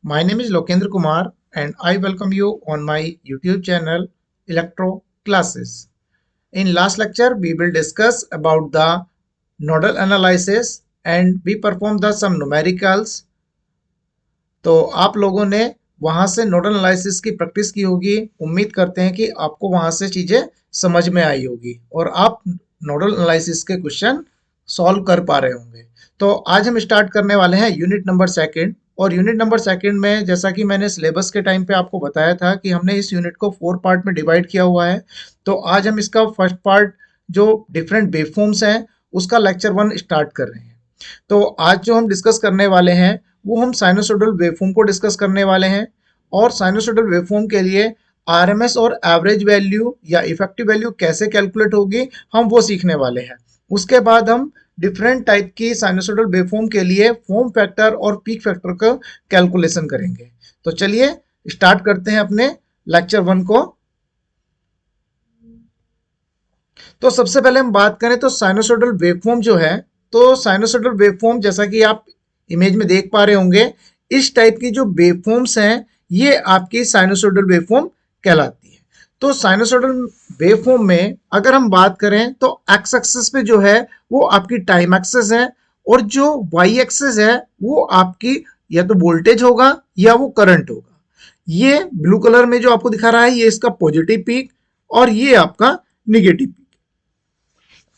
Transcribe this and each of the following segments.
My name is Lokendra Kumar and I welcome you on my YouTube channel Electro Classes. In last lecture we will discuss about the nodal analysis and we perform the some numericals. तो आप लोगों ने वहां से nodal analysis की practice की होगी। उम्मीद करते हैं कि आपको वहां से चीजें समझ में आई होगी और आप नोडल एनालिसिस के क्वेश्चन सॉल्व कर पा रहे होंगे। तो आज हम स्टार्ट करने वाले हैं यूनिट नंबर सेकंड। और यूनिट नंबर सेकंड में जैसा कि मैंने सिलेबस के टाइम पे आपको बताया था कि हमने इस यूनिट को 4 पार्ट में डिवाइड किया हुआ है। तो आज हम इसका फर्स्ट पार्ट जो डिफरेंट वेवफॉर्म्स हैं उसका लेक्चर 1 स्टार्ट कर रहे हैं। तो आज जो हम डिस्कस करने वाले हैं वो हम साइनोसॉइडल वेवफॉर्म को डिस्कस करने वाले हैं और साइनोसॉइडल वेवफॉर्म के लिए आरएमएस और एवरेज वैल्यू या इफेक्टिव वैल्यू कैसे कैलकुलेट होगी हम वो सीखने वाले हैं। उसके बाद हम डिफरेंट टाइप की साइनोसॉइडल वेवफॉर्म के लिए फॉर्म फैक्टर और पीक फैक्टर का कैलकुलेशन करेंगे। तो चलिए स्टार्ट करते हैं अपने लेक्चर 1 को। तो सबसे पहले हम बात करें तो साइनोसॉइडल वेवफॉर्म जो है, तो साइनोसॉइडल वेवफॉर्म जैसा कि आप इमेज में देख पा रहे होंगे, इस टाइप की जो वेवफॉर्म्स हैं ये आपकी साइनोसॉइडल वेवफॉर्म कहलाती है। तो साइनोसॉइडल वेवफॉर्म में अगर हम बात करें तो एक्स एक्सिस पे जो है वो आपकी टाइम एक्सिस है और जो वाई एक्सिस है वो आपकी या तो वोल्टेज होगा या वो करंट होगा। ये ब्लू कलर में जो आपको दिखा रहा है ये इसका पॉजिटिव पीक और ये आपका निगेटिव पीक।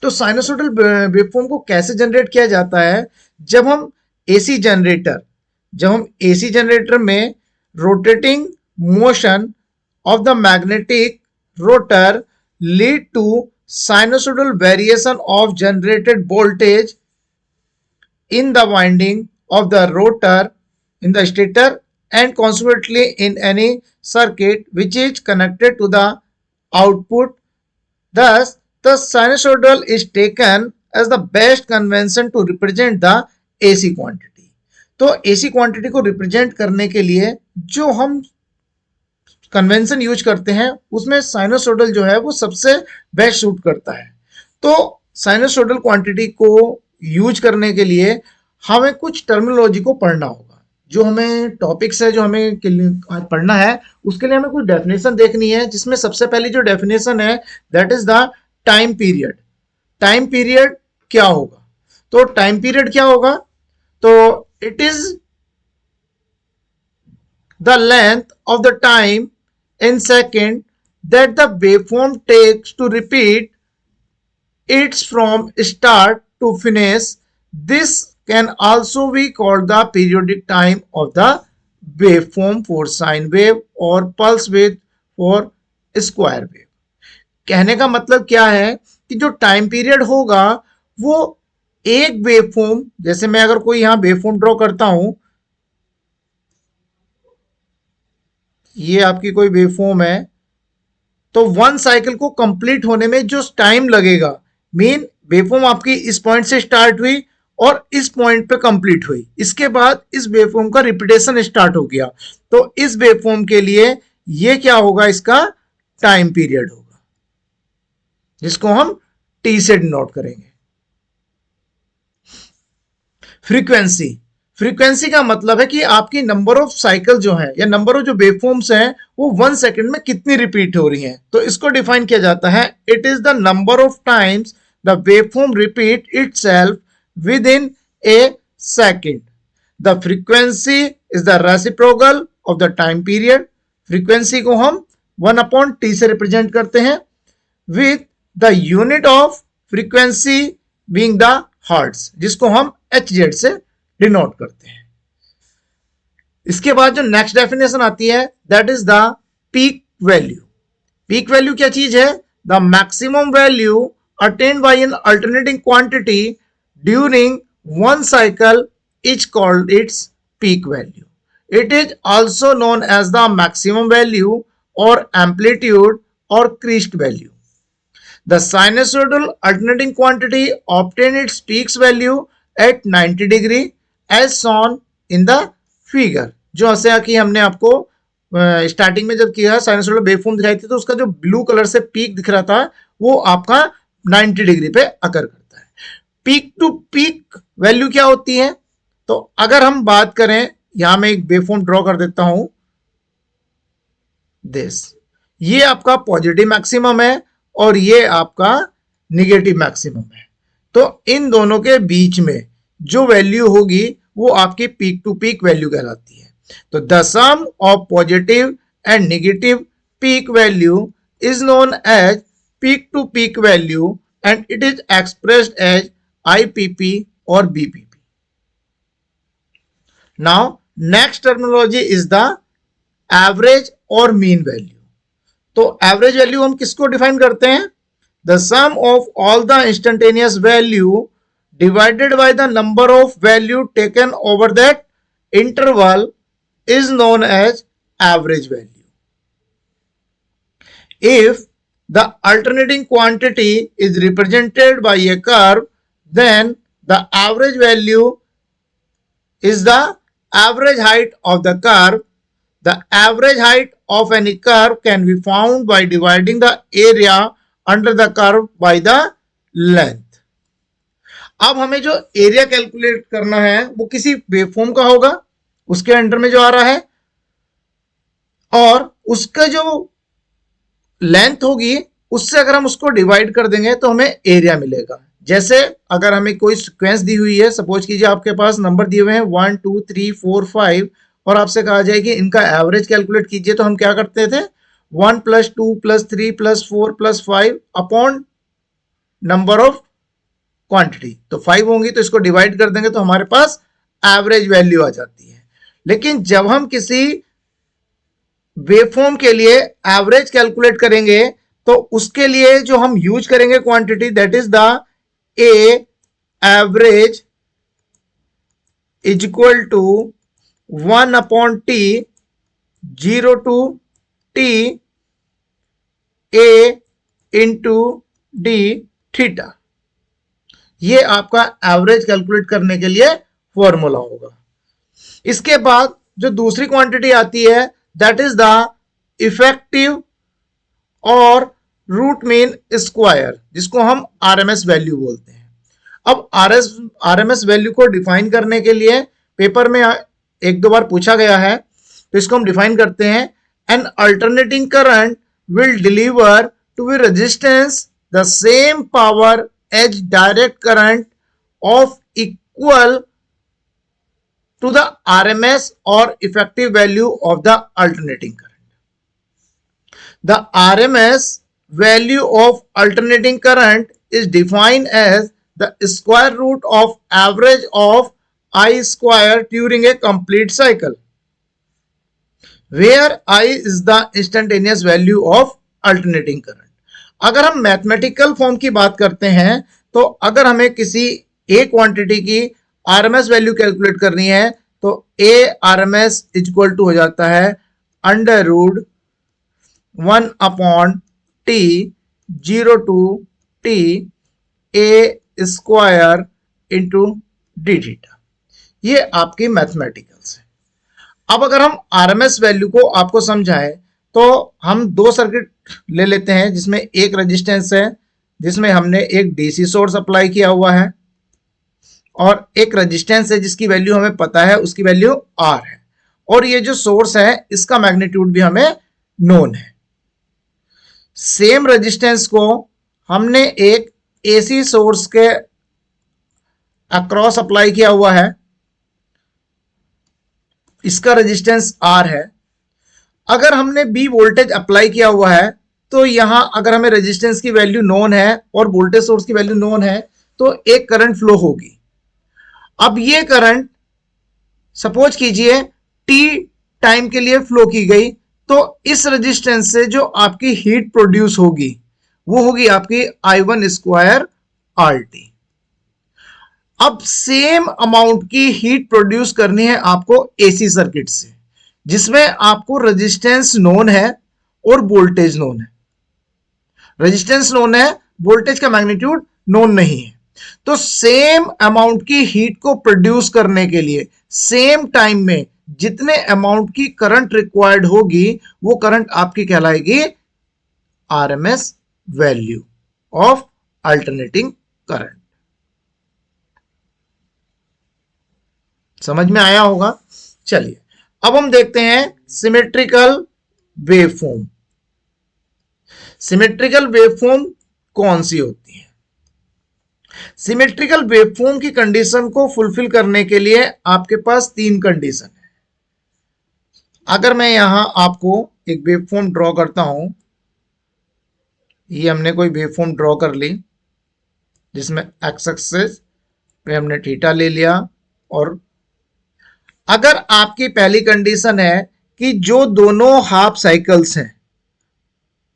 तो साइनोसॉइडल वेवफॉर्म को कैसे जनरेट किया जाता है, जब हम एसी जनरेटर में rotating motion of the magnetic rotor lead to sinusoidal variation of generated voltage in the winding of the rotor in the stator and consequently in any circuit which is connected to the output. Thus, the sinusoidal is taken as the best convention to represent the AC quantity. तो AC quantity को represent करने के लिए जो हम convention use करते हैं उसमें साइनोसॉइडल जो है वो सबसे बेस्ट सूट करता है। तो साइनोसॉइडल क्वांटिटी को यूज करने के लिए हमें कुछ टर्मिनोलॉजी को पढ़ना होगा। जो हमें टॉपिक्स है जो हमें आज पढ़ना है उसके लिए हमें कुछ डेफिनेशन देखनी है, जिसमें सबसे पहली जो डेफिनेशन है that is the time period. Time period क्या होगा? तो टाइम पीरियड क्या होगा? तो it is the length of the time in second that the waveform takes to repeat its from start to finish. This can also be called the periodic time of the waveform for sine wave or pulse wave for square wave. कहने का मतलब क्या है कि जो time period होगा वो एक वेवफॉर्म, जैसे मैं अगर कोई यहां वेवफॉर्म ड्रॉ करता हूं, ये आपकी कोई वेवफॉर्म है, तो वन साइकिल को कंप्लीट होने में जो टाइम लगेगा, मीन वेवफॉर्म आपकी इस पॉइंट से स्टार्ट हुई और इस पॉइंट पे कंप्लीट हुई, इसके बाद इस वेवफॉर्म का रिपीटेशन स्टार्ट हो गया, तो इस वेवफॉर्म के लिए ये क्या होगा, इसका टाइम पीरियड होगा, जिसको हम टी से डिनोट करेंगे। फ्रीक्वेंसी, फ्रीक्वेंसी का मतलब है कि आपकी नंबर ऑफ साइकिल जो है या नंबर ऑफ जो वेवफॉर्म्स हैं वो 1 सेकंड में कितनी रिपीट हो रही हैं। तो इसको डिफाइन किया जाता है, it is the number of times the waveform repeat itself with in A second. The frequency is the reciprocal of the time period. Frequency को हम 1/t से रिप्रेजेंट करते हैं with the unit of frequency being the hertz, जिसको हम hz से denote करते हैं। इसके बाद जो नेक्स्ट डेफिनेशन आती है that is the peak value. Peak value क्या चीज है? The maximum value attained by an alternating quantity during one cycle is called its peak value. It is also known as the maximum value और amplitude और crest value. The sinusoidal alternating quantity obtain its peak value at 90 degree as shown in the figure। जो ऐसे कि हमने आपको starting में जब किया साइनोसॉइडल वेवफॉर्म दिखाई थी तो उसका जो ब्लू कलर से पीक दिख रहा था वो आपका 90 डिग्री पे अकर करता है। पीक टू पीक वैल्यू क्या होती है? तो अगर हम बात करें यहां मैं एक वेवफॉर्म ड्रॉ कर देता हूं, दिस, ये आपका पॉजिटिव मैक्सिमम है और ये आपका निगेटिव मैक्सिमम है। तो इन दोनों के बीच में जो वैल्यू होगी वो आपकी पीक टू पीक वैल्यू कहलाती है। तो the sum of positive and negative peak value is known as peak to peak value and it is expressed as IPP और BPP। Now next terminology is the average और mean value. तो average value हम किसको define करते हैं? The sum of all the instantaneous value divided by the number of value taken over that interval is known as average value. If the alternating quantity is represented by a curve, then the average value is the average height of the curve. The average height of any curve can be found by dividing the area under the curve by the length. अब हमें जो area calculate करना है वो किसी waveform का होगा, उसके अंडर में जो आ रहा है, और उसका जो लेंथ होगी उससे अगर हम उसको डिवाइड कर देंगे तो हमें एरिया मिलेगा। जैसे अगर हमें कोई सीक्वेंस दी हुई है, सपोज कीजिए आपके पास नंबर दिए हुए हैं 1 2 3 4 5 और आपसे कहा जाए कि इनका एवरेज कैलकुलेट कीजिए, तो हम क्या करते थे? 1 + 2 + 3 + 4 + 5 अपॉन नंबर ऑफ क्वांटिटी। तो 5 होंगी तो इसको डिवाइड कर देंगे तो हमारे पास एवरेज वैल्यू आ जाती है। लेकिन जब हम किसी वेवफॉर्म के लिए एवरेज कैलकुलेट करेंगे तो उसके लिए जो हम यूज करेंगे quantity, that is the A average is equal to 1/t 0 to t a into D theta. ये आपका एवरेज कैलकुलेट करने के लिए फॉर्मूला होगा। इसके बाद जो दूसरी क्वांटिटी आती है दैट इज द इफेक्टिव और रूट मीन स्क्वायर, जिसको हम आरएमएस वैल्यू बोलते हैं। अब आरएमएस वैल्यू को डिफाइन करने के लिए पेपर में एक दो बार पूछा गया है, तो इसको हम डिफाइन करते हैं। An alternating current will deliver to a resistance the same power as direct current of equal to the RMS or effective value of the alternating current. The RMS value of alternating current is defined as the square root of average of I square during a complete cycle, where I is the instantaneous value of alternating current. अगर हम mathematical form की बात करते हैं तो अगर हमें किसी एक क्वांटिटी की आरएमएस वैल्यू कैलकुलेट करनी है तो ए आरएमएस इक्वल टू हो जाता है √1/t 0 to t a square into D theta. ये आपकी मैथमेटिकल्स है। अब अगर हम आरएमएस वैल्यू को आपको समझाएं तो हम दो सर्किट ले लेते हैं जिसमें एक रेजिस्टेंस है जिसमें हमने एक डीसी सोर्स अप्लाई किया हुआ है और एक रेजिस्टेंस है जिसकी वैल्यू हमें पता है, उसकी वैल्यू R है, और ये जो सोर्स है इसका मैग्नीट्यूड भी हमें नोन है। सेम रेजिस्टेंस को हमने एक एसी सोर्स के अक्रॉस अप्लाई किया हुआ है, इसका रेजिस्टेंस R है। अगर हमने B वोल्टेज अप्लाई किया हुआ है तो यहां अगर हमें रेजिस्टेंस की वैल्यू नोन है और वोल्टेज सोर्स की वैल्यू नोन है तो एक करंट फ्लो होगी। अब ये करंट सपोज कीजिए T टाइम के लिए फ्लो की गई तो इस रेजिस्टेंस से जो आपकी हीट प्रोड्यूस होगी वो होगी आपकी I1 स्क्वायर RT। अब सेम अमाउंट की हीट प्रोड्यूस करनी है आपको एसी सर्किट से जिसमें आपको रेजिस्टेंस नोन है और वोल्टेज नोन है। रेजिस्टेंस नोन है, वोल्टेज का मैग्नीट्यूड नोन नहीं है। तो सेम अमाउंट की हीट को प्रोड्यूस करने के लिए सेम टाइम में जितने अमाउंट की करंट रिक्वायर्ड होगी वो करंट आपकी कहलाएगी RMS value of alternating current. समझ में आया होगा? चलिए अब हम देखते हैं सिमेट्रिकल वेवफॉर्म। सिमेट्रिकल वेवफॉर्म कौन सी होती है? सिमेट्रिकल वेवफॉर्म की कंडीशन को फुलफिल करने के लिए आपके पास तीन कंडीशन है। अगर मैं यहां आपको एक वेवफॉर्म ड्रॉ करता हूं, ये हमने कोई वेवफॉर्म ड्रॉ कर ली जिसमें एक्स एक्सिस पे हमने थीटा ले लिया, और अगर आपकी पहली कंडीशन है कि जो दोनों हाफ साइकिल्स हैं,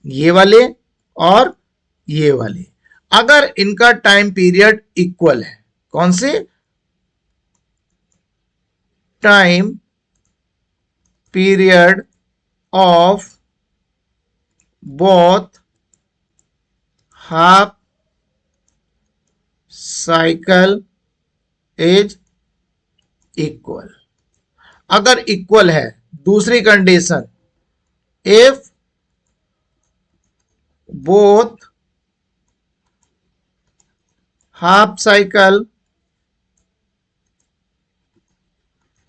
ये वाले और ये वाले, अगर इनका टाइम पीरियड इक्वल है, कौन से? Time period of both half cycle is equal. अगर इक्वल है, दूसरी condition, if both half cycle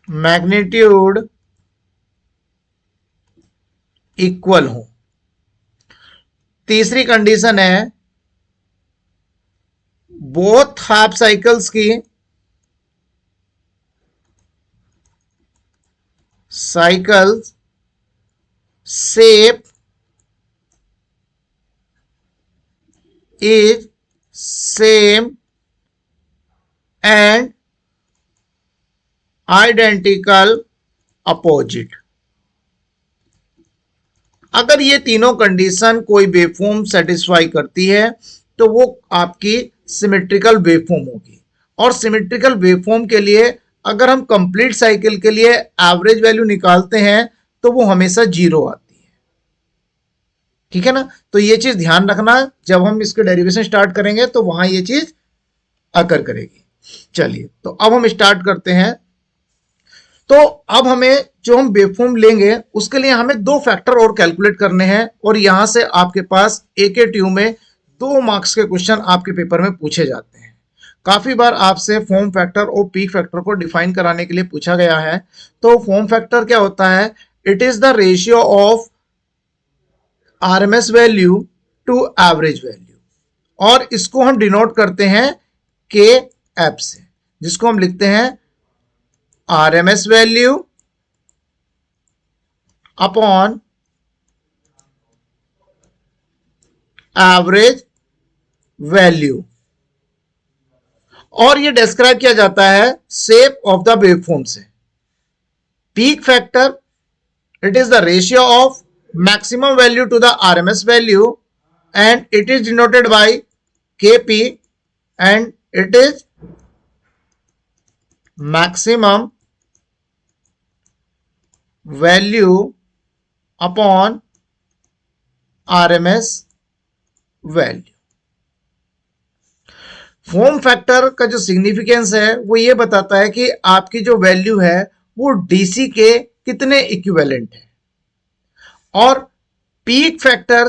magnitude equal हो। तीसरी कंडीशन है बोथ हाफ साइकिल्स की cycles shape is same and identical opposite. अगर ये तीनों कंडीशन कोई वेवफॉर्म सेटिस्फाई करती है तो वो आपकी सिमेट्रिकल वेवफॉर्म होगी। और सिमेट्रिकल वेवफॉर्म के लिए अगर हम कंप्लीट साइकिल के लिए एवरेज वैल्यू निकालते हैं तो वो हमेशा जीरो आती है। ठीक है ना? तो ये चीज ध्यान रखना, जब हम इसके डेरिवेशन स्टार्ट करेंगे तो वहां ये चीज अकर करेगी। चलिए तो अब हम स्टार्ट करते हैं। तो अब हमें जो हम वेवफॉर्म लेंगे उसके लिए हमें दो फैक्टर और कैलकुलेट करने हैं, और यहां से आपके पास एक ट्यू में 2 मार्क्स के क्वेश्चन आपके पेपर में पूछे जाते हैं। काफी बार आपसे फॉर्म फैक्टर और पीक फैक्टर को डिफाइन कराने के लिए पूछा गया है। तो फॉर्म फैक्टर क्या होता है? It is the ratio of RMS value to average value, और इसको हम डिनोट करते हैं के एफ से, जिसको हम लिखते हैं RMS value upon average value, और ये डिस्क्राइब किया जाता है शेप ऑफ द वेवफॉर्म से। Peak factor, it is the ratio of maximum value to the RMS value and it is denoted by KP, and it is maximum value upon RMS value. Form factor का जो significance है वो ये बताता है कि आपकी जो वैल्यू है वो डीसी के कितने इक्विवेलेंट है, और पीक फैक्टर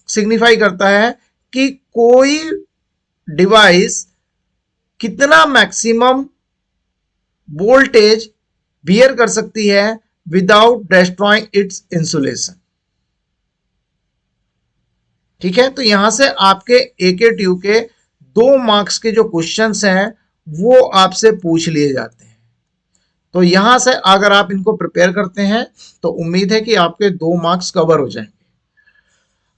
सिग्निफाई करता है कि कोई डिवाइस कितना मैक्सिमम वोल्टेज बियर कर सकती है विदाउट डिस्ट्रॉइंग इट्स इंसुलेशन। ठीक है? तो यहां से आपके एक ट्यू के 2 मार्क्स के जो क्वेश्चंस हैं वो आपसे पूछ लिए जाते हैं। तो यहां से अगर आप इनको प्रिपेयर करते हैं तो उम्मीद है कि आपके 2 मार्क्स कवर हो जाएंगे।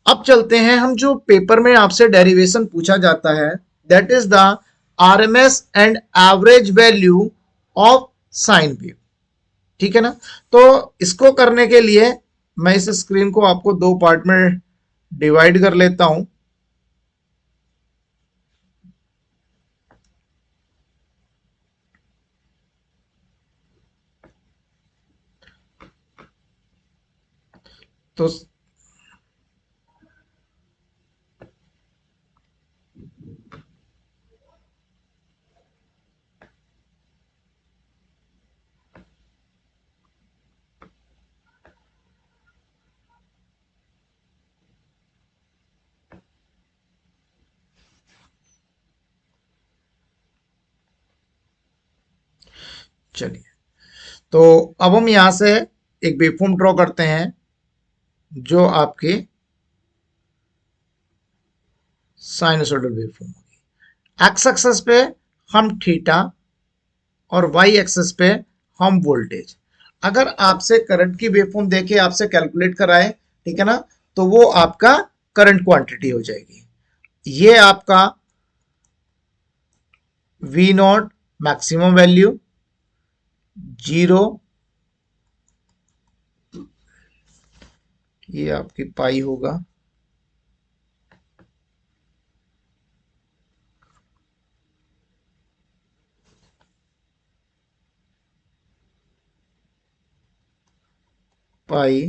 अब चलते हैं हम जो पेपर में आपसे डेरिवेशन पूछा जाता है, that is the RMS and average value of sine wave. ठीक है ना? तो इसको करने के लिए मैं इस स्क्रीन को आपको 2 पार्ट में डिवाइड कर लेता हूं। तो चलिए, तो अब हम यहां से एक वेवफॉर्म ड्रॉ करते हैं जो आपके साइनसोइडल वेवफॉर्म होगी। एक्स एक्सिस पे हम थीटा और वाई एक्सिस पे हम वोल्टेज। अगर आपसे करंट की वेवफॉर्म देके आपसे कैलकुलेट कराए, ठीक है ना, तो वो आपका करंट क्वांटिटी हो जाएगी। ये आपका V नॉट मैक्सिमम वैल्यू, 0, ये आपकी पाई होगा, पाई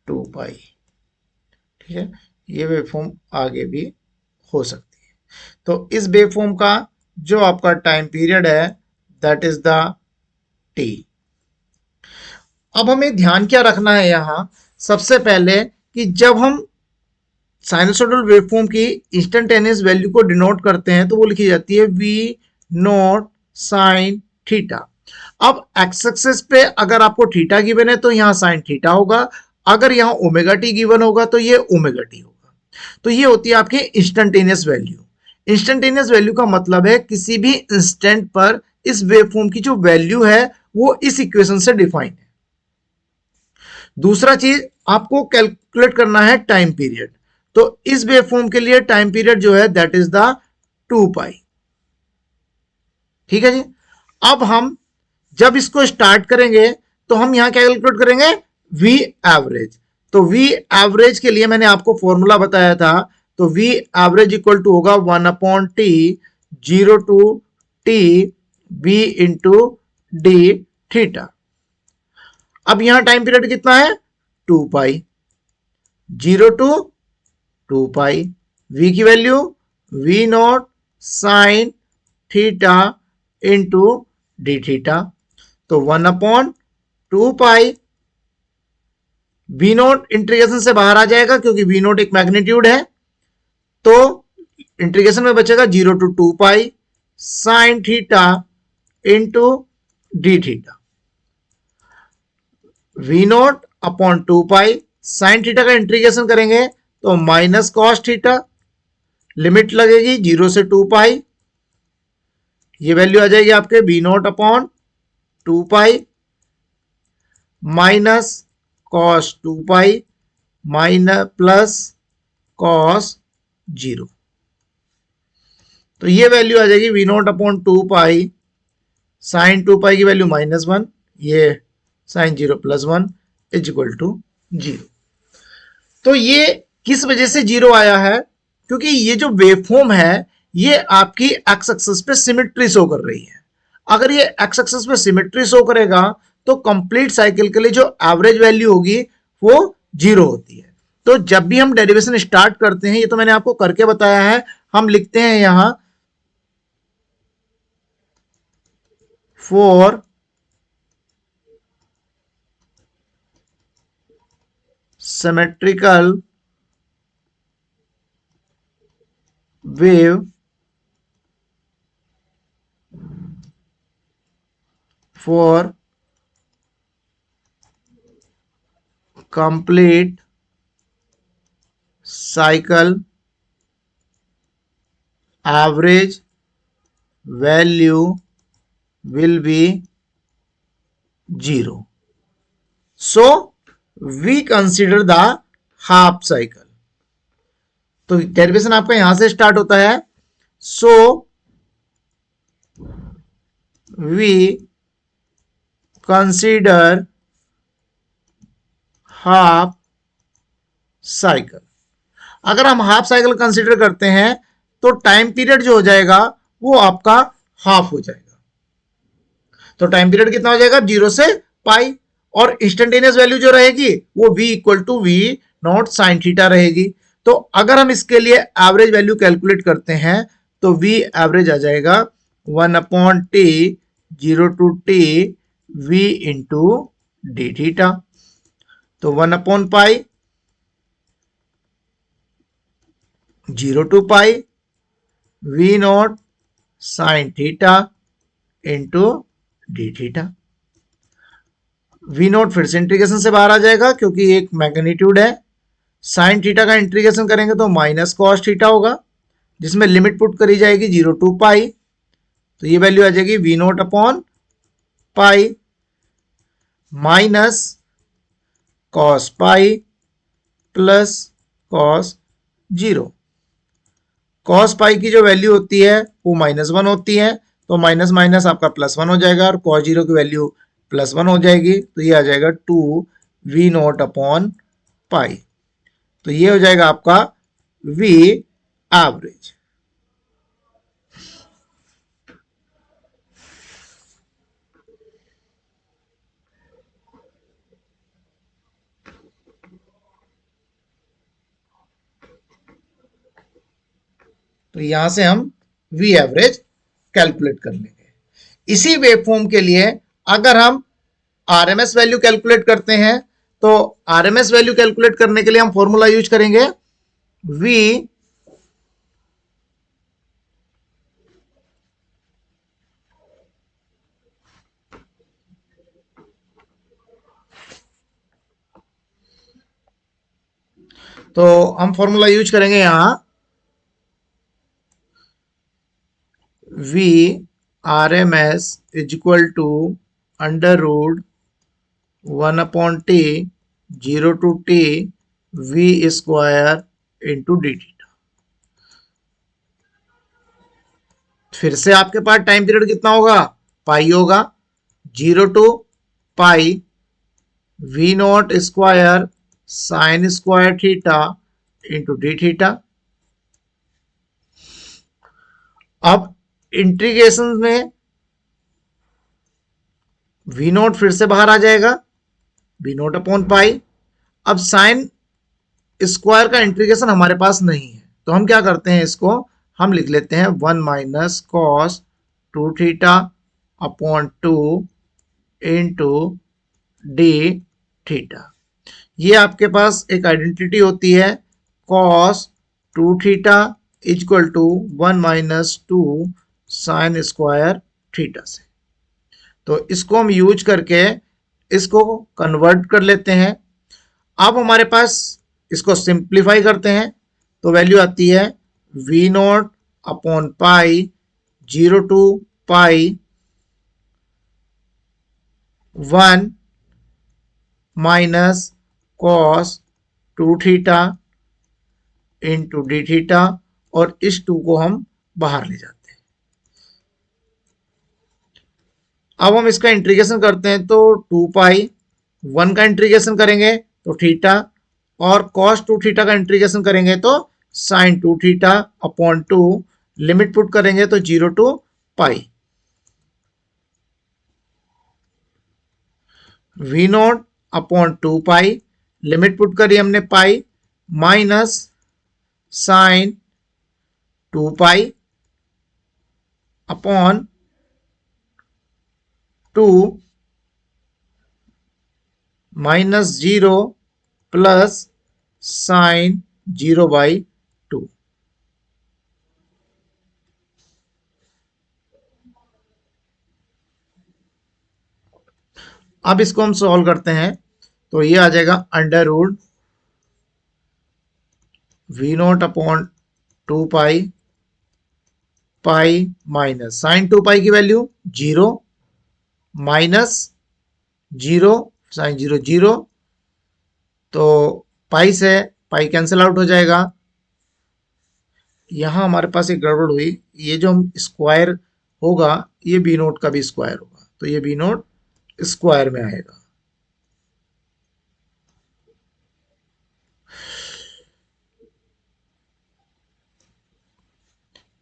2 पाई। ठीक है, ये वेवफॉर्म आगे भी हो सकती है। तो इस वेवफॉर्म का जो आपका टाइम पीरियड है दैट इज द टी। अब हमें ध्यान क्या रखना है यहाँ, सबसे पहले कि जब हम साइनसोइडल वेवफॉर्म की इंस्टेंटेनियस वैल्यू को डिनोट करते हैं तो वो लिखी जाती है वी नॉट साइन थीटा। अब एक्स एक्सिस पे अगर आपको थीटा गिवन है तो यहाँ साइन थीटा होगा, अगर यहाँ ओमेगा टी गिवन होगा तो ये ओमेगा टी होगा। तो ये होती है आपकी इंस्टेंटेनियस वैल्यू। इंस्टेंटेनियस वैल्यू का मतलब है किसी भी इंस्टेंट पर इस वेवफॉर्म की जो वैल्यू है वो इस इक्वेशन से डिफाइन है। दूसरा चीज आपको कैलकुलेट करना है टाइम पीरियड। तो इस वेवफॉर्म के लिए टाइम पीरियड जो है दैट इज द 2 पाई। ठीक है जी। अब हम जब इसको स्टार्ट करेंगे तो हम यहां क्या कैलकुलेट करेंगे, वी एवरेज। तो वी एवरेज के लिए मैंने आपको फॉर्मूला बताया था, तो वी एवरेज इक्वल टू होगा 1/t 0 to t v into D theta. अब यहां टाइम पीरियड कितना है, 2 पाई, 0 to 2 पाई, v की value v naught sine theta into D theta. तो 1/2 पाई, वी नोट इंटीग्रेशन से बाहर आ जाएगा क्योंकि वी नोट एक मैग्नीट्यूड है, तो इंटीग्रेशन में बचेगा 0 to 2 pi sine theta into D theta. V note upon 2 pi, sine theta का इंटीग्रेशन करेंगे तो माइनस कॉस थीटा, लिमिट लगेगी 0 से 2 पाई, ये वैल्यू आ जाएगी आपके V note upon 2 pi minus cos 2 pi minus plus cos 0। तो ये वैल्यू आ जाएगी V note upon 2 pi sine 2 pi की वैल्यू -1, ये साइन 0+1 इज इक्वल टू 0। तो ये किस वजह से 0 आया है, क्योंकि ये जो वेवफॉर्म है ये आपकी एक्स एक्सिस पे सिमेट्री शो कर रही है। अगर ये एक्स एक्सिस पे सिमेट्री शो करेगा तो कंप्लीट साइकिल के लिए जो एवरेज वैल्यू होगी वो 0 होती है। तो जब भी हम डेरिवेशन स्टार्ट करते हैं, ये तो मैंने आपको करके बताया है, हम लिखते हैं यहां for symmetrical wave for complete cycle average value will be 0. So we consider the half cycle. तो डेरिवेशन आपका यहां से स्टार्ट होता है, so we consider half cycle. अगर हम हाफ साइकिल कंसीडर करते हैं तो टाइम पीरियड जो हो जाएगा वो आपका हाफ हो जाएगा। तो टाइम पीरियड कितना हो जाएगा, 0 से पाई, और इंस्टेंटेनियस वैल्यू जो रहेगी वो v equal to V not sine theta रहेगी। तो अगर हम इसके लिए एवरेज वैल्यू कैलकुलेट करते हैं तो v एवरेज आ जाएगा 1/t 0 to t v into D theta. तो 1/पाई 0 to pi v naught sine theta into D theta. V naught फिर से इंटीग्रेशन से बाहर आ जाएगा क्योंकि एक मैग्नीट्यूड है। साइन थीटा का इंटीग्रेशन करेंगे तो माइनस कॉस थीटा होगा, जिसमें लिमिट पुट करी जाएगी 0 टू पाई, तो ये वैल्यू आ जाएगी V note upon pi minus cos pi plus cos 0। Cos pi की जो वैल्यू होती है वो -1 होती है, तो माइनस माइनस आपका +1 हो जाएगा और कॉस 0 की वैल्यू +1 हो जाएगी, तो ये आ जाएगा 2 वी नोट अपॉन पाई। तो ये हो जाएगा आपका वी एवरेज। तो यहां से हम वी एवरेज कैलकुलेट कर लेंगे। इसी वेवफॉर्म के लिए अगर हम आरएमएस वैल्यू कैलकुलेट करते हैं, तो आरएमएस वैल्यू कैलकुलेट करने के लिए हम फॉर्मूला यूज करेंगे वी तो हम फॉर्मूला यूज करेंगे यहां V R M S is equal to √1/t 0 to t V square into D theta. फिर से आपके पास टाइम पीरियड कितना होगा, पाई होगा, 0 to pi V naught square sine square theta into D theta. अब integration में वी नोट फिर से बाहर आ जाएगा, वी नोट अपॉन पाई। अब साइन स्क्वायर का इंटीग्रेशन हमारे पास नहीं है, तो हम क्या करते हैं, इसको हम लिख लेते हैं 1 minus cos 2 theta upon 2 into D theta. ये आपके पास एक आइडेंटिटी होती है cos 2 theta equal to 1 minus 2 sine square theta से। तो इसको हम यूज करके इसको कन्वर्ट कर लेते हैं। अब हमारे पास इसको सिंप्लीफाई करते हैं, तो वैल्यू आती है V naught upon pi 0 to pi 1 minus cos 2 theta into D theta, और इस 2 को हम बाहर ले जाते हैं। अब हम इसका इंटीग्रेशन करते हैं, तो 2 पाई 1 का इंटीग्रेशन करेंगे तो थीटा, और cos 2 थीटा का इंटीग्रेशन करेंगे तो sin 2 theta upon 2, limit put करेंगे तो 0 to pi V naught upon 2 pi, limit put करी हमने pi, minus sine 2 pi upon 2 minus 0 plus sine 0/2। अब इसको हम सॉल्व करते हैं, तो ये आ जाएगा √ V naught upon 2 pi pi minus sine 2 pi की वैल्यू 0 माइनस 0 साइन 0 0, तो पाई से पाई कैंसिल आउट हो जाएगा। यहां हमारे पास एक गड़बड़ हुई, ये जो हम स्क्वायर होगा ये बी नोट का भी स्क्वायर होगा, तो ये बी नोट स्क्वायर में आएगा।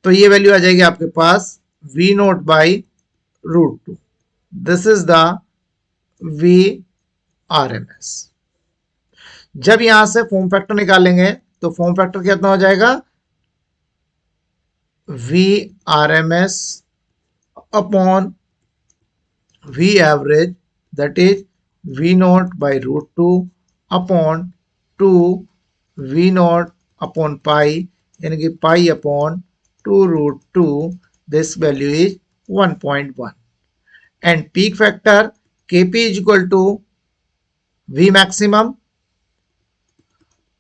तो ये वैल्यू आ जाएगी आपके पास V naught by √2। This is the V R M S. जब यहां से फॉर्म फैक्टर निकालेंगे तो फॉर्म फैक्टर कितना हो जाएगा, V R M S upon V average, that is V naught by √2 upon 2 V naught upon pi, यानी कि pi upon 2√2। This value is 1.1 and peak factor Kp is equal to V maximum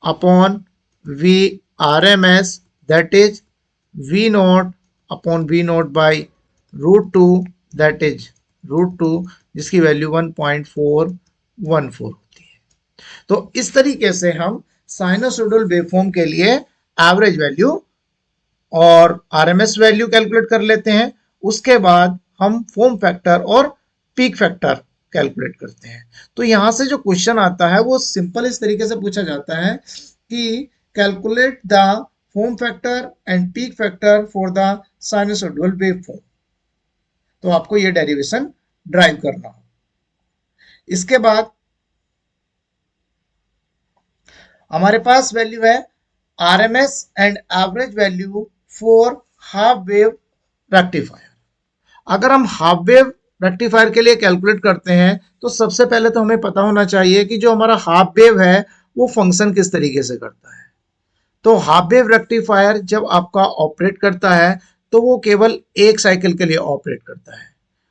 upon V RMS, that is V naught upon V naught by root two, that is root two, जिसकी value 1.414 होती है। तो इस तरीके से हम sinusoidal waveform के लिए एवरेज वैल्यू और आरएमएस वैल्यू कैलकुलेट कर लेते हैं। उसके बाद हम फॉर्म फैक्टर और पीक फैक्टर कैलकुलेट करते हैं। तो यहां से जो क्वेश्चन आता है वो सिंपल इस तरीके से पूछा जाता है कि calculate the form factor and peak factor for the sinusoidal waveform. तो आपको ये डेरिवेशन ड्राइव करना हो। इसके बाद हमारे पास वैल्यू है RMS and average value for half wave rectifier. अगर हम हाफ वेव रेक्टिफायर के लिए कैलकुलेट करते हैं तो सबसे पहले तो हमें पता होना चाहिए कि जो हमारा हाफ वेव है वो फंक्शन किस तरीके से करता है। तो हाफ वेव रेक्टिफायर जब आपका ऑपरेट करता है तो वो केवल एक साइकिल के लिए ऑपरेट करता है,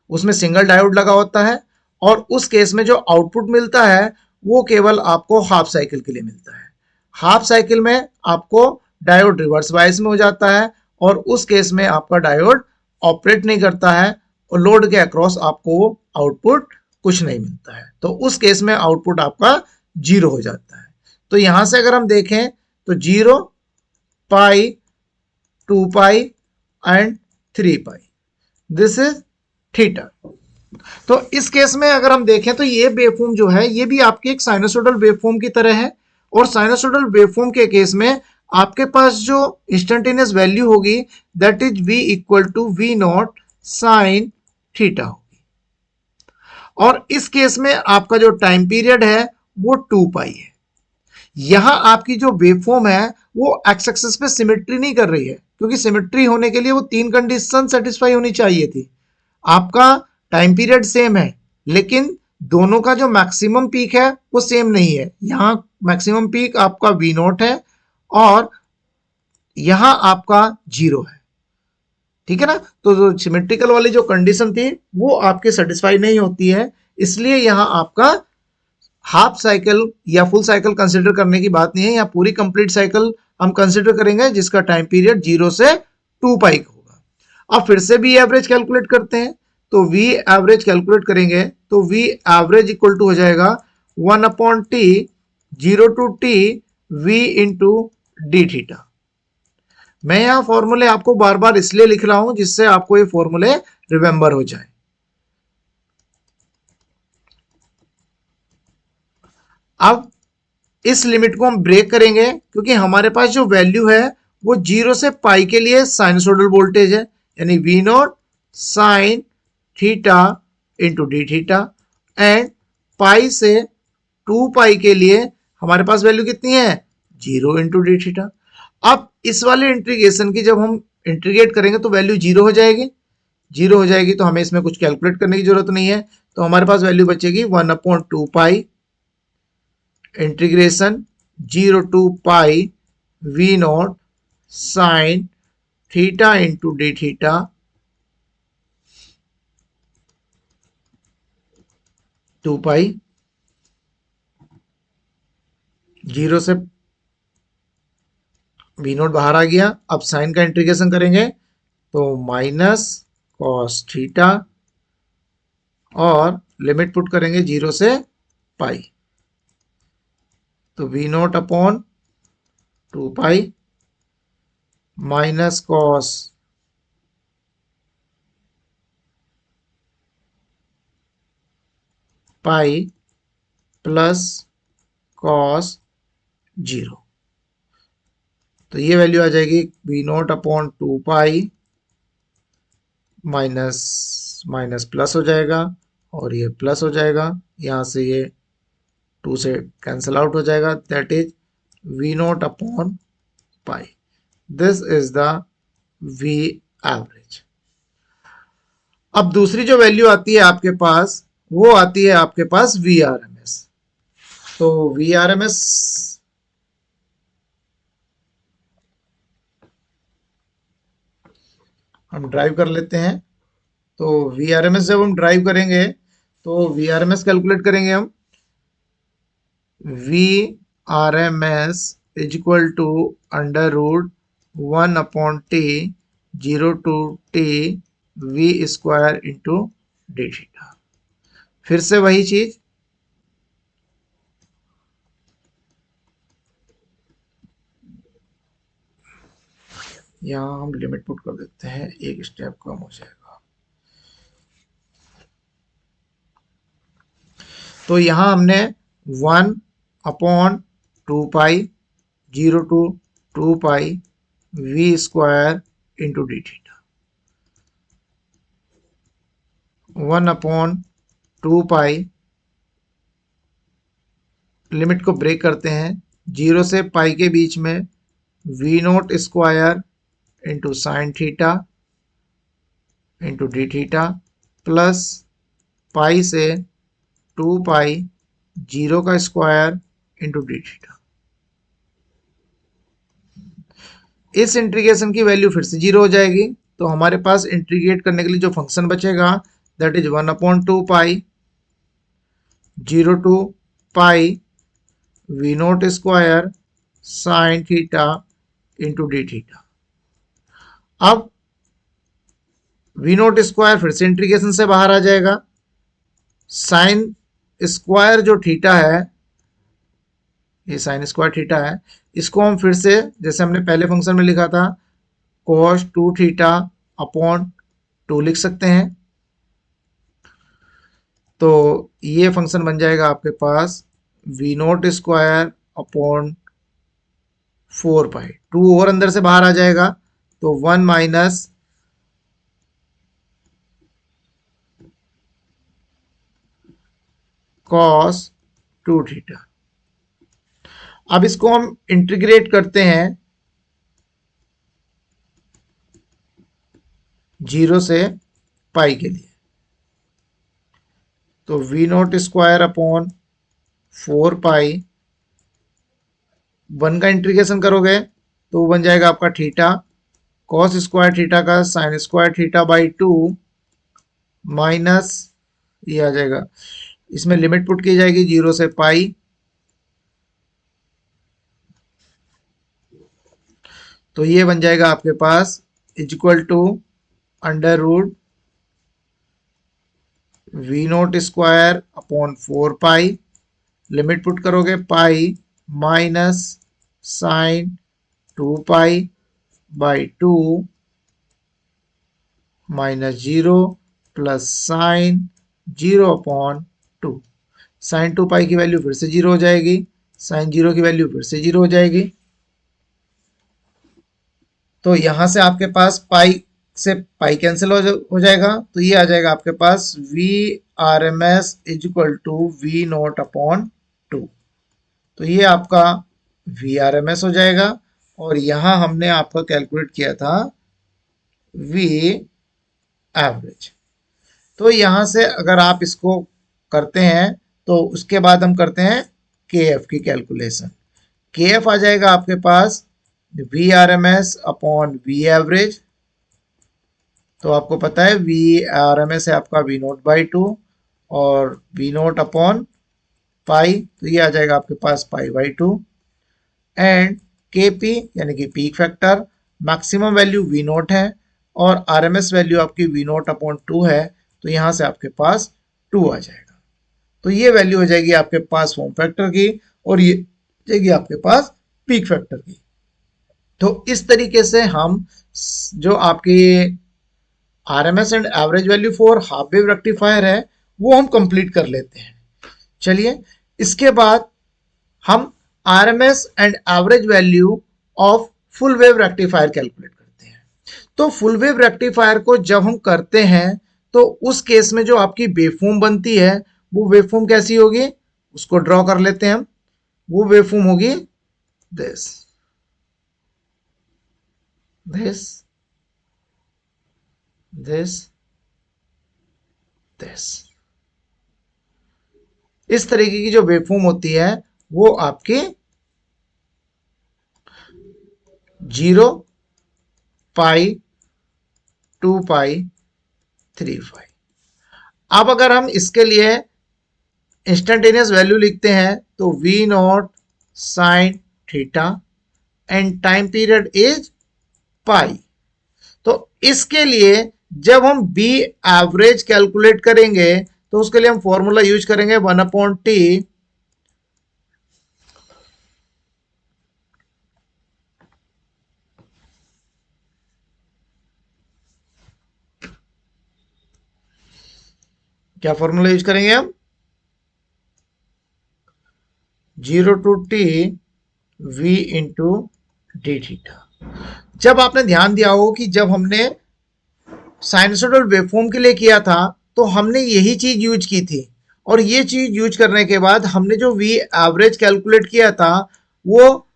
उसमें सिंगल डायोड लगा होता है और उस केस में जो आउटपुट मिलता है वो केवल आपको हाफ साइकिल के लिए मिलता है। हाफ साइकिल में आपको डायोड रिवर्स बायस में हो जाता है और उस केस में आपका डायोड ऑपरेट नहीं करता है और लोड के अक्रॉस आपको आउटपुट कुछ नहीं मिलता है। तो उस केस में आउटपुट आपका जीरो हो जाता है। तो यहां से अगर हम देखें तो 0, pi, 2 pi and 3 pi, this is theta. तो इस केस में अगर हम देखें तो ये वेवफॉर्म जो है ये भी आपकी एक साइनोसॉइडल वेवफॉर्म की तरह है और साइनोसॉइडल वेवफॉर्म के केस में आपके पास जो इंस्टेंटेनियस वैल्यू होगी that is v equal to v naught sine theta होगी और इस केस में आपका जो टाइम पीरियड है वो 2 पाई है। यहां आपकी जो वेवफॉर्म है वो एक्स एक्सिस पे सिमेट्री नहीं कर रही है क्योंकि सिमेट्री होने के लिए वो 3 कंडीशन सेटिस्फाई होनी चाहिए थी। आपका टाइम पीरियड सेम है लेकिन दोनों का जो मैक्सिमम पीक है वो सेम नहीं है। यहाँ मैक्सिमम पीक आपका वी नॉट है और यहाँ आपका 0 है, ठीक है ना। तो जो सिमेट्रिकल वाली जो कंडीशन थी वो आपके सेटिस्फाई नहीं होती है, इसलिए यहाँ आपका हाफ साइकिल या फुल साइकिल कंसिडर करने की बात नहीं है। यहाँ पूरी कंप्लीट साइकिल हम कंसिडर करेंगे जिसका टाइम पीरियड 0 से 2 पाई होगा। अब फिर से वी एवरेज कैलकुलेट करते हैं। तो वी एवरेज कैलकुलेट करेंगे तो वी एवरेज इक्वल टू हो जाएगा 1/t 0 to t v into D theta. मैं यहाँ फॉर्मूले आपको बार बार इसलिए लिख रहा हूं जिससे आपको ये फॉर्मूले रिमेंबर हो जाए। अब इस लिमिट को हम ब्रेक करेंगे क्योंकि हमारे पास जो वैल्यू है वो 0 से पाई के लिए साइनसोइडल वोल्टेज है यानी V not sine theta into D theta and pi से 2 पाई के लिए हमारे पास वैल्यू कितनी है 0 इंटू डी थीटा। अब इस वाले इंटीग्रेशन की जब हम इंटीग्रेट करेंगे तो वैल्यू 0 हो जाएगी। 0 हो जाएगी तो हमें इसमें कुछ कैलकुलेट करने की जरूरत नहीं है। तो हमारे पास वैल्यू बचेगी 1/2 pi integration 0 to pi V not sine theta into D theta to pi. 0 से वी नॉट बाहर आ गया। अब साइन का इंटीग्रेशन करेंगे तो माइनस कॉस थीटा और लिमिट पुट करेंगे 0 से पाई तो V naught upon 2 pi minus cos pi plus cos 0। तो ये वैल्यू आ जाएगी V naught upon 2 pi minus minus plus हो जाएगा और ये प्लस हो जाएगा, यहाँ से ये 2 से कैंसिल आउट हो जाएगा that is V naught upon pi. This is the V average. अब दूसरी जो वैल्यू आती है आपके पास वो आती है आपके पास वी आर एम एस। तो वी आर एम एस हम ड्राइव कर लेते हैं। तो वी आर एम एस जब हम ड्राइव करेंगे तो V R M S calculate करेंगे हम। V R M S is equal to under root 1/t 0 to t V square into D theta. फिर से वही चीज, यहाँ हम लिमिट पुट कर देते हैं, एक स्टेप कम हो जाएगा। तो यहाँ हमने 1/2 pi 0 to 2 pi V square into D theta, 1/2 pi, limit को ब्रेक करते हैं, 0 से पाई के बीच में V note square into sine theta into D theta plus pi से 2 पाई 0 का स्क्वायर इंटू डी थीटा। इस इंटीग्रेशन की वैल्यू फिर से 0 हो जाएगी, तो हमारे पास इंटीग्रेट करने के लिए जो फंक्शन बचेगा that is 1/2 pi 0 to pi V note square sine theta into D theta. अब वी नोट स्क्वायर फिर से इंटीग्रेशन से बाहर आ जाएगा, साइन स्क्वायर जो थीटा है, ये साइन स्क्वायर थीटा है, इसको हम फिर से जैसे हमने पहले फंक्शन में लिखा था cos 2 थीटा अपॉन 2 लिख सकते हैं। तो ये फंक्शन बन जाएगा आपके पास वी नोट स्क्वायर अपॉन 4 पाई, 2 और अंदर से बाहर आ जाएगा, तो 1 माइनस cos 2 थीटा। अब इसको हम इंटीग्रेट करते हैं 0 से पाई के लिए, तो वी नोट स्क्वायर अपॉन 4 पाई, 1 का इंटीग्रेशन करोगे तो बन जाएगा आपका थीटा, कॉस स्क्वायर थीटा का sign square theta by 2 minus ये आ जाएगा, इसमें लिमिट पुट की जाएगी 0 से पाई, तो ये बन जाएगा आपके पास is equal to under root V note square upon 4 pi, limit put करोगे pi minus sine 2 pi by 2 minus 0 plus sine 0/2। Sine 2 pi की वैल्यू फिर से 0 हो जाएगी, साइन 0 की वैल्यू फिर से 0 हो जाएगी, तो यहां से आपके पास पाई से पाई कैंसिल हो जाएगा, तो ये आ जाएगा आपके पास V R M S is equal to V note upon 2। तो ये आपका वी आर एम एस हो जाएगा, और यहां हमने आपका कैलकुलेट किया था वी एवरेज। तो यहां से अगर आप इसको करते हैं तो उसके बाद हम करते हैं के एफ की कैलकुलेशन। के एफ आ जाएगा आपके पास V R M S upon V average, तो आपको पता है वी आर एम एस है आपका वी नोट बाई 2 और वी नोट अपॉन पाई, तो ये आ जाएगा आपके पास pi by 2, and K P यानी कि peak factor, maximum value V nought है और आर एम एस वैल्यू आपकी वी नोट अपॉन 2 है, तो यहाँ से आपके पास 2 आ जाएगा। तो ये वैल्यू हो जाएगी आपके पास फॉर्म फैक्टर की, और ये जाएगी आपके पास पीक फैक्टर की। तो इस तरीके से हम जो आपकी RMS and average value for half wave rectifier है वो हम कंप्लीट कर लेते हैं। चलिए, इसके बाद हम RMS and average value of full wave rectifier calculate करते हैं। तो फुल वेव रेक्टिफायर को जब हम करते हैं तो उस केस में जो आपकी वेवफॉर्म बनती है वो वेवफॉर्म कैसी होगी, उसको ड्रॉ कर लेते हैं हम। वो वेवफॉर्म होगी दिस दिस दिस दिस। इस तरीके की जो वेवफॉर्म होती है वो आपकी 0 पाई 2 पाई 3 पाई। अब अगर हम इसके लिए इंस्टेंटेनियस वैल्यू लिखते हैं तो V not sine theta and time period is pi. तो इसके लिए जब हम बी एवरेज कैलकुलेट करेंगे तो उसके लिए हम फॉर्मूला यूज करेंगे 1/t क्या फॉर्मूला यूज करेंगे हम 0 to t v into D theta. जब आपने ध्यान दिया हो कि जब हमने साइनसोइडल वेवफॉर्म के लिए किया था तो हमने यही चीज यूज की थी, और ये चीज यूज करने के बाद हमने जो वी एवरेज कैलकुलेट किया था वो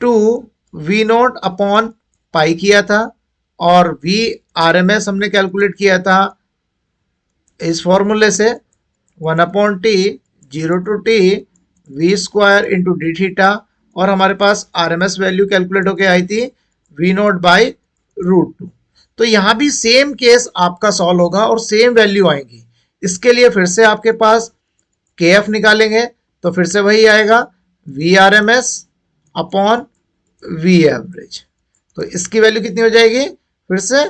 2v0/पाई किया था, और वी आरएमएस हमने कैलकुलेट किया था इस फॉर्मूले से 1/t 0 to t v² into D theta, और हमारे पास आरएमएस वैल्यू कैलकुलेट होके आई थी v0/√2। तो यहां भी सेम केस आपका सॉल्व होगा और सेम वैल्यू आएंगी। इसके लिए फिर से आपके पास KF निकालेंगे तो फिर से वही आएगा VRMS/V तो इसकी वैल्यू कितनी हो जाएगी फिर से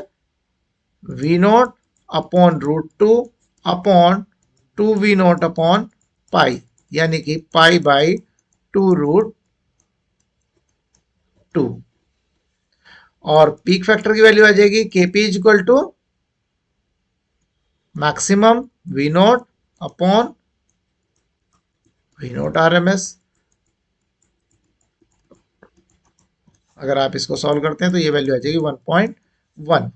v0/√2/2v0/पाई, यानी कि पाई/2√2। और पीक फैक्टर की वैल्यू आ जाएगी KP equal to maximum v0/v0 RMS। अगर आप इसको सॉल्व करते हैं तो ये वैल्यू आ जाएगी 1.11।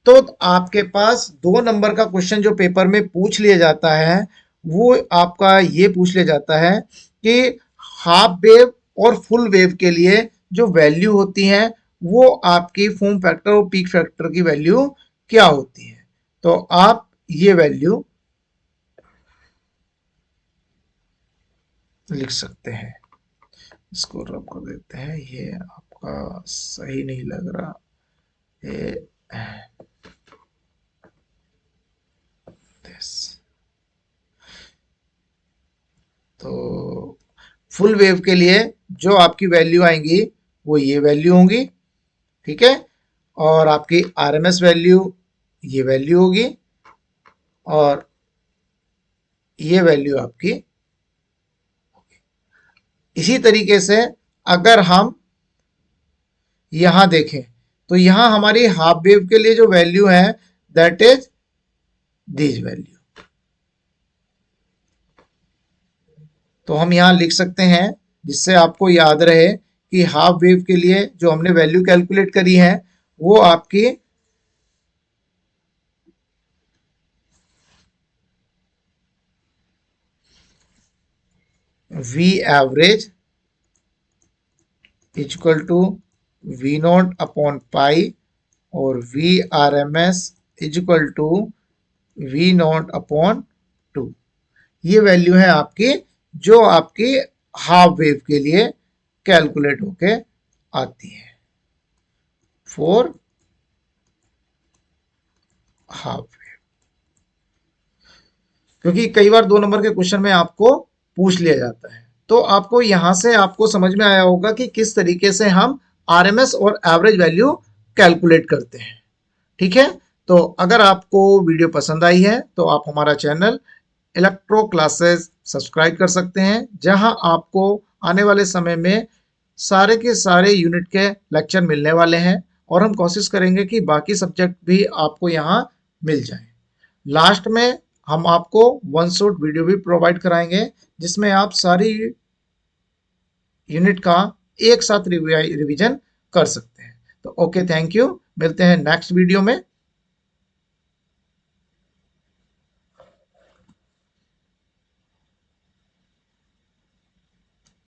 तो आपके पास 2 नंबर का क्वेश्चन जो पेपर में पूछ लिया जाता है वो आपका ये पूछ लिया जाता है कि हाफ वेव और फुल वेव के लिए जो वैल्यू होती है वो आपकी फॉर्म फैक्टर और पीक फैक्टर की वैल्यू क्या होती है। तो आप ये वैल्यू लिख सकते हैं। इसको रब कर देते हैं, ये आपका सही नहीं लग रहा ये तो फुल वेव के लिए जो आपकी वैल्यू आएंगी वो ये वैल्यू होंगी, ठीक है, और आपकी आरएमएस वैल्यू ये वैल्यू होगी, और ये वैल्यू आपकी। इसी तरीके से अगर हम यहां देखें तो यहां हमारी हाफ वेव के लिए जो वैल्यू है दैट इज दिस वैल्यू। तो हम यहां लिख सकते हैं जिससे आपको याद रहे कि हाफ वेव के लिए जो हमने वैल्यू कैलकुलेट करी है वो आपकी V एवरेज इक्वल टू v0/पाई और VRMS इक्वल टू v0/2। ये वैल्यू है आपकी जो आपकी हाफ वेव के लिए कैलकुलेट होके आती है फॉर हाफ वेव। क्योंकि कई बार 2 नंबर के क्वेश्चन में आपको पूछ लिया जाता है, तो आपको यहां से आपको समझ में आया होगा कि किस तरीके से हम आरएमएस और एवरेज वैल्यू कैलकुलेट करते हैं। ठीक है, तो अगर आपको वीडियो पसंद आई है तो आप हमारा चैनल इलेक्ट्रो क्लासेस सब्सक्राइब कर सकते हैं, जहां आपको आने वाले समय में सारे के सारे यूनिट के लेक्चर मिलने वाले हैं, और हम कोशिश करेंगे कि बाकी सब्जेक्ट भी आपको यहां मिल जाए। लास्ट में हम आपको वन शॉट वीडियो भी प्रोवाइड कराएंगे जिसमें आप सारी यूनिट का एक साथ रिवीजन कर सकते हैं। तो ओके, थैंक यू, मिलते हैं नेक्स्ट वीडियो में।